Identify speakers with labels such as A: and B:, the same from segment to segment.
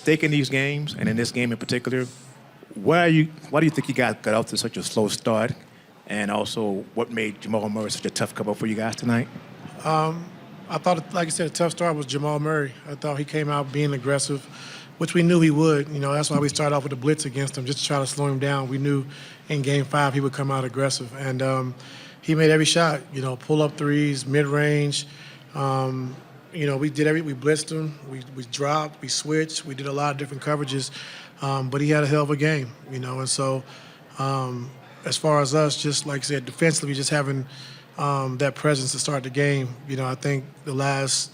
A: mistake in these games, and in this game in particular, why do you think you guys got off to such a slow start? And also, what made Jamal Murray such a tough come up for you guys tonight?
B: I thought, like I said, a tough start was Jamal Murray. I thought he came out being aggressive, which we knew he would. That's why we started off with a blitz against him, just to try to slow him down. We knew in Game 5 he would come out aggressive. And he made every shot, pull-up threes, mid-range. We blitzed him, we dropped, we switched, we did a lot of different coverages, but he had a hell of a game, And so as far as us, just like I said, defensively, just having that presence to start the game, I think the last,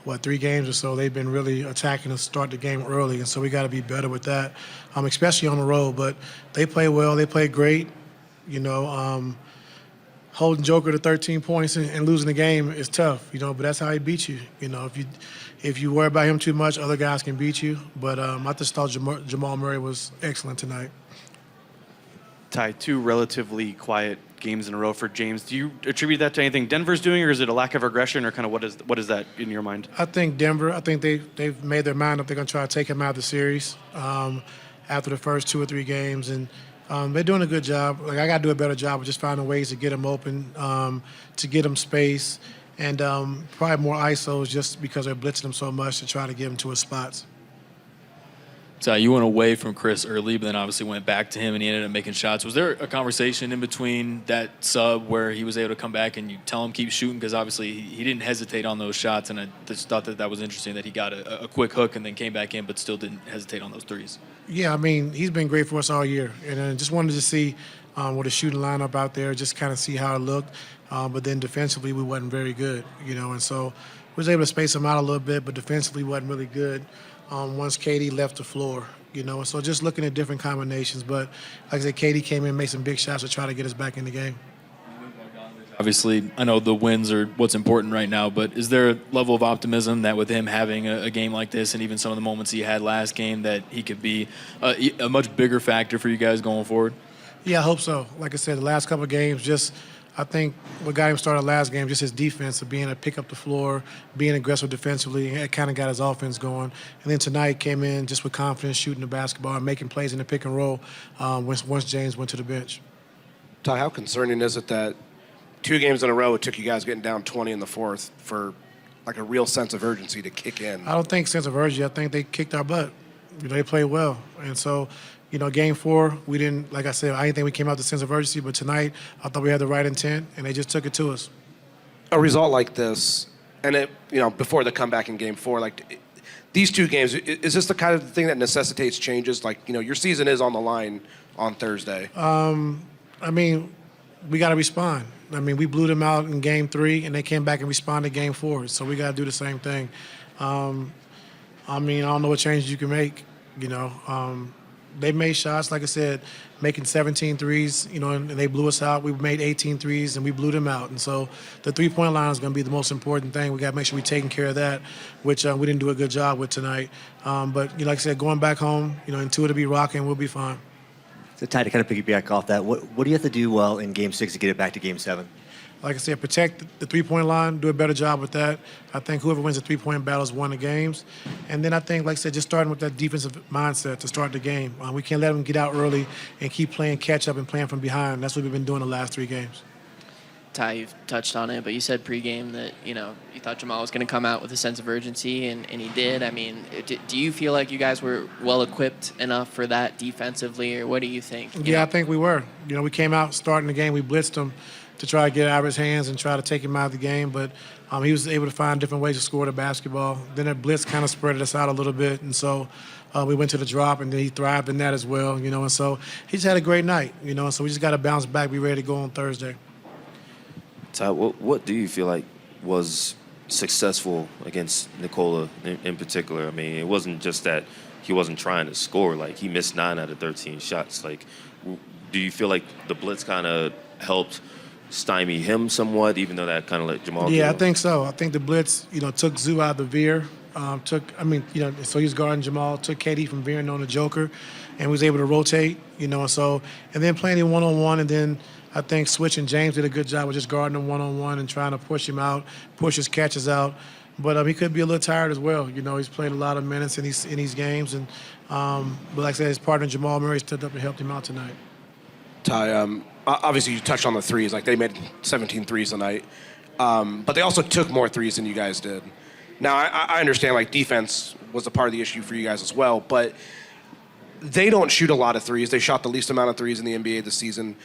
B: 3 games or so, they've been really attacking us to start the game early, and so we got to be better with that, especially on the road. But they play well, they play great, holding Joker to 13 points and losing the game is tough, but that's how he beats you. If you worry about him too much, other guys can beat you. But I just thought Jamal Murray was excellent tonight.
C: Ty, 2 relatively quiet games in a row for James. Do you attribute that to anything Denver's doing, or is it a lack of aggression, or kind of what is that in your mind?
B: I think Denver. I think they've made their mind up. They're going to try to take him out of the series after the first 2 or 3 games, and they're doing a good job. I got to do a better job of just finding ways to get him open, to get him space, and probably more ISOs just because they're blitzing him so much to try to get him to his spots.
D: So you went away from Chris early, but then obviously went back to him, and he ended up making shots. Was there a conversation in between that sub where he was able to come back and you tell him keep shooting? Because obviously he didn't hesitate on those shots, and I just thought that was interesting that he got a quick hook and then came back in, but still didn't hesitate on those threes.
B: Yeah, he's been great for us all year, and I just wanted to see with the shooting lineup out there, just kind of see how it looked. But then defensively, we wasn't very good, and so we was able to space him out a little bit, but defensively wasn't really good. Once Katie left the floor, so just looking at different combinations. But like I said, Katie came in, made some big shots to try to get us back in the game.
D: Obviously, I know the wins are what's important right now, but is there a level of optimism that with him having a game like this and even some of the moments he had last game that he could be a much bigger factor for you guys going forward?
B: Yeah, I hope so. Like I said, the last couple of games, I think what got him started last game, just his defense of being able to pick up the floor, being aggressive defensively, it kind of got his offense going. And then tonight came in just with confidence, shooting the basketball and making plays in the pick and roll once James went to the bench.
E: Ty, how concerning is it that 2 games in a row it took you guys getting down 20 in the fourth for like a real sense of urgency to kick in?
B: I don't think sense of urgency. I think they kicked our butt. They played well. And so, Game 4, we didn't, like I said, I didn't think we came out with a sense of urgency, but tonight I thought we had the right intent, and they just took it to us.
E: A result like this, and it, before the comeback in Game 4, these 2 games, is this the kind of thing that necessitates changes? Your season is on the line on Thursday.
B: We got to respond. We blew them out in Game 3, and they came back and responded Game 4, so we got to do the same thing. I don't know what changes you can make, They made shots, like I said, making 17 threes, and they blew us out. We made 18 threes, and we blew them out. And so the three-point line is going to be the most important thing. We got to make sure we're taking care of that, which we didn't do a good job with tonight. But like I said, going back home, in 2 to be rocking, we'll be fine.
F: So, Ty, to kind of piggyback off that, what do you have to do well in Game 6 to get it back to Game 7?
B: Like I said, protect the three-point line, do a better job with that. I think whoever wins the three-point battle has won the games. And then I think, like I said, just starting with that defensive mindset to start the game. We can't let them get out early and keep playing catch-up and playing from behind. That's what we've been doing the last 3 games.
G: Ty, you've touched on it, but you said pregame that, you thought Jamal was going to come out with a sense of urgency, and he did. Do you feel like you guys were well-equipped enough for that defensively, or what do you think?
B: I think we were. We came out starting the game, we blitzed him to try to get it out of his hands and try to take him out of the game, but he was able to find different ways to score the basketball. Then that blitz kind of spread us out a little bit, and so we went to the drop, and then he thrived in that as well, and so he just had a great night, so we just got to bounce back, be ready to go on Thursday.
H: Ty, what do you feel like was successful against Nikola in particular? It wasn't just that he wasn't trying to score. He missed 9 out of 13 shots. Do you feel like the blitz kind of helped stymie him somewhat, even though that kind of let Jamal
B: Yeah,
H: go?
B: I think so. I think the blitz, took Zoo out of the veer. So he was guarding Jamal, took KD from veering on the Joker, and was able to rotate, and then playing him one-on-one, and then I think switching James did a good job of just guarding him one-on-one and trying to push him out, push his catches out. but he could be a little tired as well. You know, he's played a lot of minutes in these games, and but like I said, his partner Jamal Murray stepped up and helped him out tonight.
E: Ty, obviously you touched on the threes. Like, they made 17 threes tonight, but they also took more threes than you guys did. Now, I understand, like, defense was a part of the issue for you guys as well, but they don't shoot a lot of threes. They shot the least amount of threes in the NBA this season.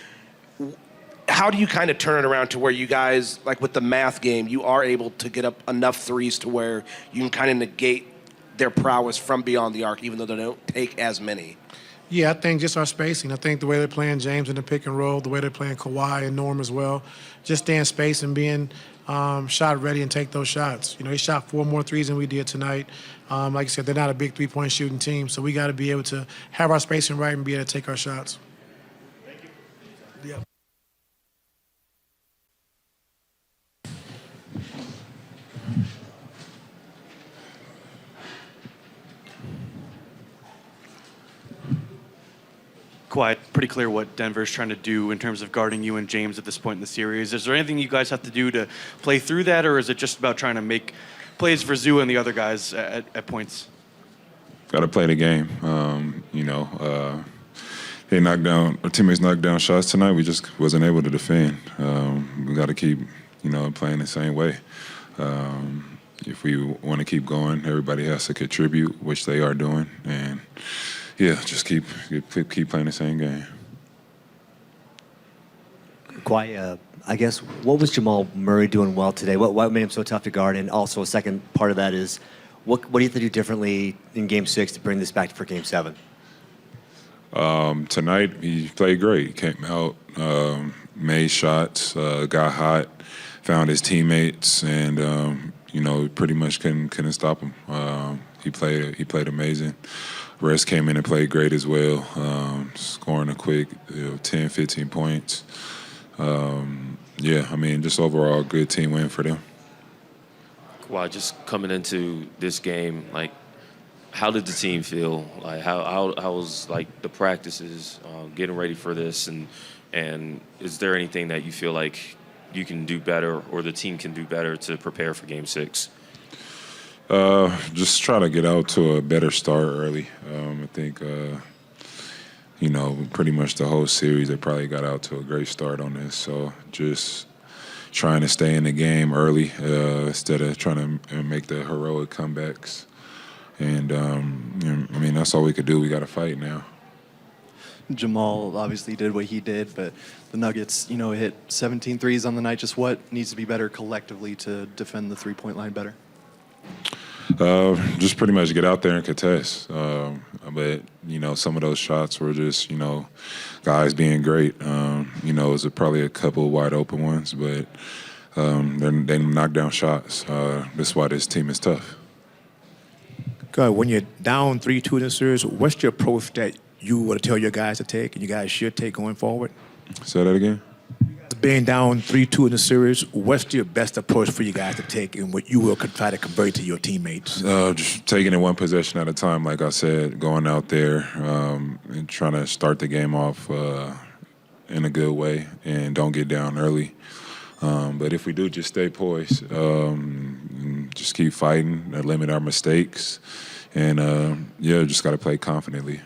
E: How do you kind of turn it around to where you guys, like with the math game, you are able to get up enough threes to where you can kind of negate their prowess from beyond the arc, even though they don't take as many?
B: Yeah, I think just our spacing. I think the way they're playing James in the pick and roll, the way they're playing Kawhi and Norm as well, just staying space and being shot ready and take those shots. You know, he shot 4 more threes than we did tonight. Like I said, they're not a big three-point shooting team, so we got to be able to have our spacing right and be able to take our shots. Thank you. Yeah.
C: Kawhi, pretty clear what Denver's trying to do in terms of guarding you and James at this point in the series. Is there anything you guys have to do to play through that, or is it just about trying to make plays for Zoo and the other guys at points?
I: Got to play the game. They knocked down, our teammates knocked down shots tonight. We just wasn't able to defend. We got to keep, playing the same way. If we want to keep going, everybody has to contribute, which they are doing, and yeah, just keep playing the same game.
F: Kawhi, I guess, what was Jamal Murray doing well today? What made him so tough to guard? And also, a second part of that is, what do you have to do differently in Game 6 to bring this back for Game 7?
I: Tonight, he played great. He came out, made shots, got hot, found his teammates, and pretty much couldn't stop him. He played amazing. Rest came in and played great as well, scoring a quick 10, 15 points. Just overall good team win for them.
H: Kawhi, just coming into this game, like, how did the team feel? Like, how was, like, the practices, getting ready for this, and is there anything that you feel like you can do better or the team can do better to prepare for Game 6?
I: Just try to get out to a better start early. I think, pretty much the whole series, they probably got out to a great start on this. So just trying to stay in the game early instead of trying to make the heroic comebacks. And, that's all we could do. We got to fight now.
J: Jamal obviously did what he did, but the Nuggets, hit 17 threes on the night. Just what needs to be better collectively to defend the three-point line better?
I: Just pretty much get out there and contest. But, some of those shots were just, guys being great. It was probably a couple of wide open ones, but they knocked down shots. That's why this team is tough.
A: God, when you're down 3-2 in the series, what's your approach that you want to tell your guys to take and you guys should take going forward?
I: Say that again?
A: Being down 3-2 in the series, what's your best approach for you guys to take and what you will try to convey to your teammates?
I: Just taking it one possession at a time, like I said, going out there and trying to start the game off in a good way and don't get down early. But if we do, just stay poised, just keep fighting, limit our mistakes, and just got to play confidently.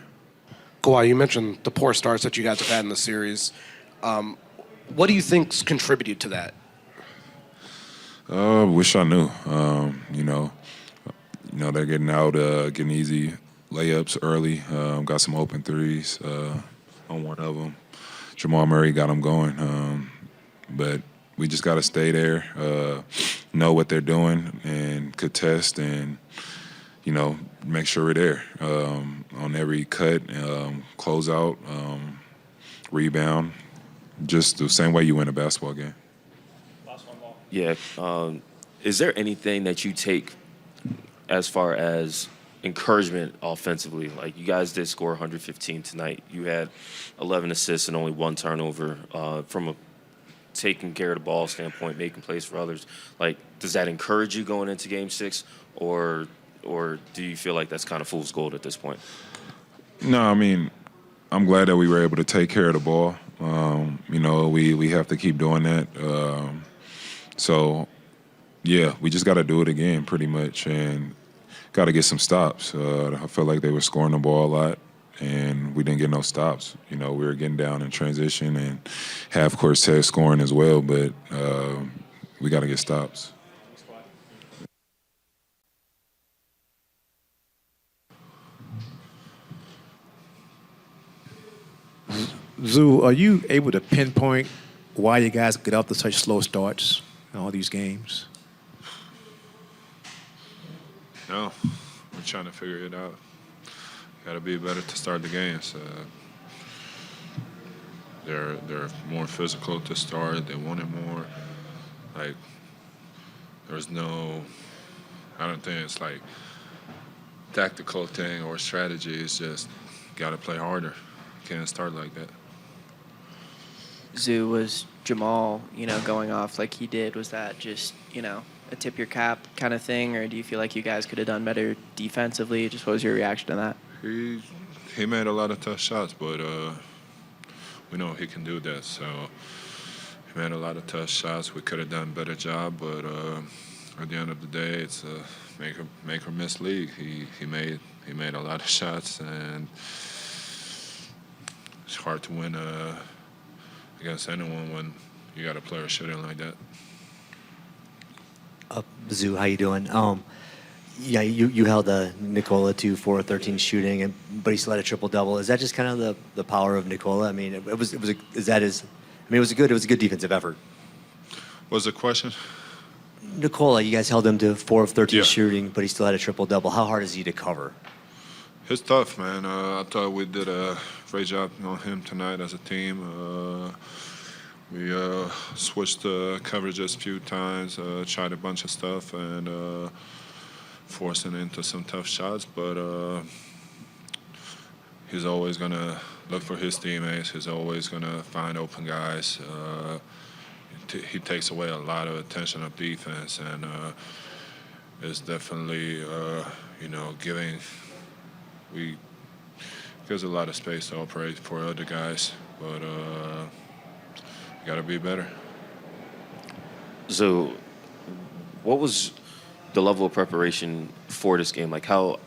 E: Kawhi, you mentioned the poor starts that you guys have had in the series. What do you think's contributed to that?
I: Wish I knew. They're getting out, getting easy layups early. Got some open threes on one of them. Jamal Murray got them going. But we just got to stay there, know what they're doing, and contest, and make sure we're there on every cut, close out, rebound. Just the same way you win a basketball game.
H: Yeah. Is there anything that you take as far as encouragement offensively? Like, you guys did score 115 tonight. You had 11 assists and only 1 turnover. From a taking care of the ball standpoint, making plays for others, like, does that encourage you going into Game 6, or do you feel like that's kind of fool's gold at this point?
I: No, I'm glad that we were able to take care of the ball. We have to keep doing that. So Yeah, we just got to do it again, pretty much, and got to get some stops. I felt like they were scoring the ball a lot, and we didn't get no stops. You know, we were getting down in transition and half court set scoring as well, but we got to get stops.
A: Zoo, are you able to pinpoint why you guys get off to such slow starts in all these games?
K: No, we're trying to figure it out. Got to be better to start the games. They're more physical to start. They want it more. Like, there's no, I don't think it's like tactical thing or strategy. It's just got to play harder. Can't start like that.
G: Zoo, was Jamal, going off like he did, was that just, a tip your cap kind of thing, or do you feel like you guys could have done better defensively? Just what was your reaction to that?
K: He made a lot of tough shots, but we know he can do that. So he made a lot of tough shots. We could have done a better job, but at the end of the day, it's a make or miss league. He made a lot of shots, and it's hard to win against anyone when you got a player shooting like that.
F: Zoo, how you doing? Yeah, you held Nikola to 4 of 13 shooting, but he still had a triple double. Is that just kind of the power of Nikola? I mean, it was a good defensive effort.
K: What's the question?
F: Nikola, you guys held him to 4 of 13
K: Yeah.
F: shooting, but he still had a triple double. How hard is he to cover?
K: It's tough, man. I thought we did a great job on him tonight as a team. We switched coverages a few times, tried a bunch of stuff, and forced him into some tough shots. But he's always going to look for his teammates. He's always going to find open guys. He takes away a lot of attention of defense, and it's definitely, giving gives a lot of space to operate for other guys, but got to be better.
H: So, what was the level of preparation for this game? Like, how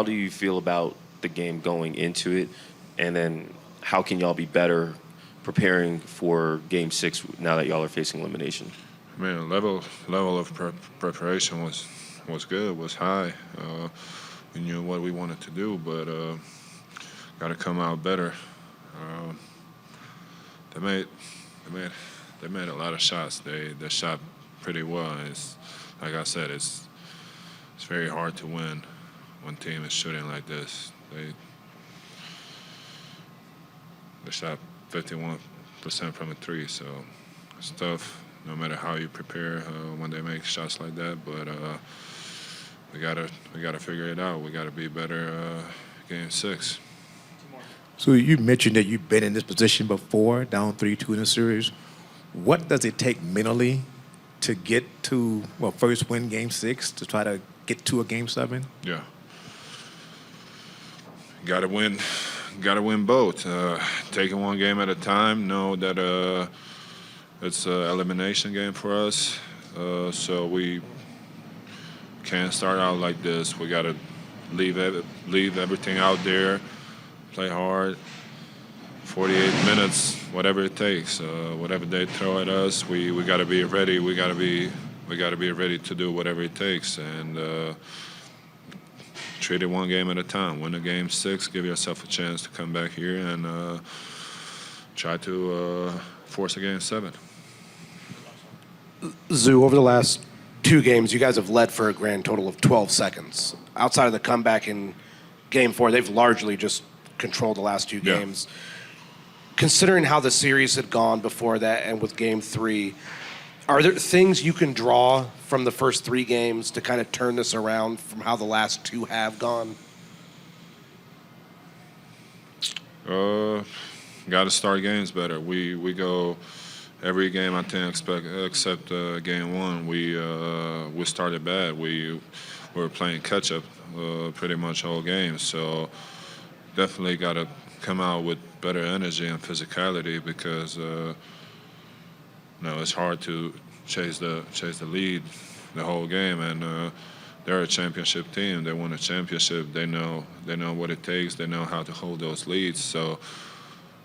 H: do you feel about the game going into it, and then how can y'all be better preparing for Game 6 now that y'all are facing elimination?
K: I mean, level of preparation was good, was high. We knew what we wanted to do, but got to come out better. They made a lot of shots. They shot pretty well. It's like I said, it's very hard to win when team is shooting like this. They shot 51% from a three, so it's tough no matter how you prepare when they make shots like that. But we gotta figure it out. We gotta be better Game 6.
A: So you mentioned that you've been in this position before, down 3-2 in a series. What does it take mentally to get to, first win Game 6 to try to get to a Game 7?
K: Yeah. Gotta win both. Taking one game at a time. Know that it's an elimination game for us. So we can't start out like this. We gotta leave everything out there. Play hard, 48 minutes, whatever it takes, whatever they throw at us, we got to be ready. We got to be ready to do whatever it takes, and treat it one game at a time. Win a Game 6, give yourself a chance to come back here and try to force a Game 7.
E: Zoo, over the last 2 games, you guys have led for a grand total of 12 seconds. Outside of the comeback in Game 4, they've largely just controlled the last 2
K: Yeah.
E: games. Considering how the series had gone before that and with Game 3, are there things you can draw from the first 3 games to kind of turn this around from how the last 2 have gone?
K: Got to start games better. We go every game, I think, except Game 1. We started bad. We were playing catch up pretty much all game. So definitely got to come out with better energy and physicality because it's hard to chase the lead the whole game, and they're a championship team. They won a championship. They know what it takes. They know how to hold those leads. So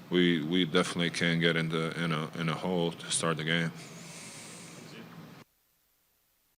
K: we definitely can get in a hole to start the game.